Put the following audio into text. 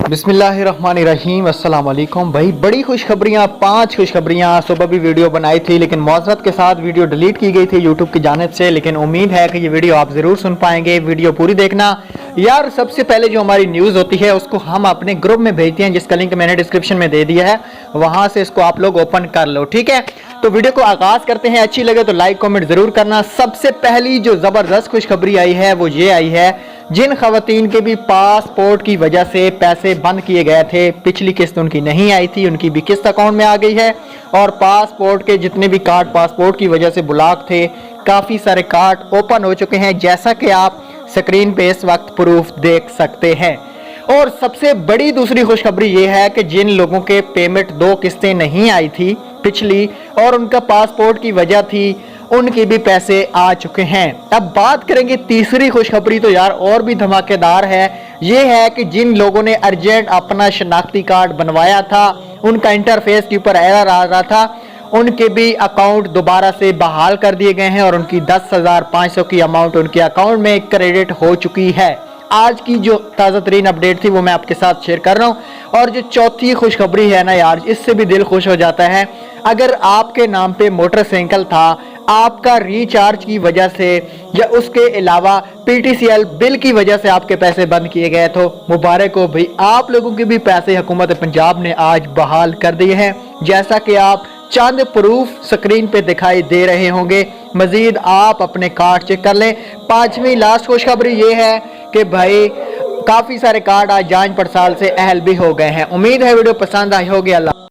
बिस्मिल्लाहिर्रहमानिर्रहीम। अस्सलाम वालेकुम भाई। बड़ी खुशखबरियाँ, 5 खुशखबरियाँ। सुबह भी वीडियो बनाई थी लेकिन मौजरत के साथ वीडियो डिलीट की गई थी यूट्यूब की जानिब से, लेकिन उम्मीद है कि ये वीडियो आप ज़रूर सुन पाएंगे। वीडियो पूरी देखना यार। सबसे पहले जो हमारी न्यूज़ होती है उसको हम अपने ग्रुप में भेजते हैं, जिसका लिंक मैंने डिस्क्रिप्शन में दे दिया है, वहाँ से इसको आप लोग ओपन कर लो, ठीक है। तो वीडियो को आगाज़ करते हैं। अच्छी लगे तो लाइक कमेंट ज़रूर करना। सबसे पहली जो ज़बरदस्त खुशखबरी आई है वो ये आई है, जिन खवातीन के भी पासपोर्ट की वजह से पैसे बंद किए गए थे, पिछली किस्त उनकी नहीं आई थी, उनकी भी किस्त अकाउंट में आ गई है। और पासपोर्ट के जितने भी कार्ड पासपोर्ट की वजह से ब्लॉक थे, काफ़ी सारे कार्ड ओपन हो चुके हैं, जैसा कि आप स्क्रीन पे इस वक्त प्रूफ देख सकते हैं। और सबसे बड़ी दूसरी खुशखबरी ये है कि जिन लोगों के पेमेंट 2 किस्तें नहीं आई थी पिछली और उनका पासपोर्ट की वजह थी, उनके भी पैसे आ चुके हैं। अब बात करेंगे तीसरी खुशखबरी, तो यार और भी धमाकेदार है। ये है कि जिन लोगों ने अर्जेंट अपना शनाख्ती कार्ड बनवाया था, उनका इंटरफेस के ऊपर एरर आ रहा था, उनके भी अकाउंट दोबारा से बहाल कर दिए गए हैं और उनकी 10,500 की अमाउंट उनके अकाउंट में क्रेडिट हो चुकी है। आज की जो ताज़ा तरीन अपडेट थी वो मैं आपके साथ शेयर कर रहा हूँ। और जो चौथी खुशखबरी है ना यार, इससे भी दिल खुश हो जाता है। अगर आपके नाम पे मोटरसाइकिल था, आपका रिचार्ज की वजह से या उसके अलावा PTCL बिल की वजह से आपके पैसे बंद किए गए, तो मुबारक हो भाई, आप लोगों के भी पैसे हुकूमत पंजाब ने आज बहाल कर दिए हैं, जैसा कि आप चंद प्रूफ स्क्रीन पे दिखाई दे रहे होंगे। मजीद आप अपने कार्ड चेक कर लें। 5वीं लास्ट खुशखबरी ये है कि भाई काफ़ी सारे कार्ड आज जांच पड़ताल से अहल भी हो गए हैं। उम्मीद है वीडियो पसंद आई होगी। अल्लाह।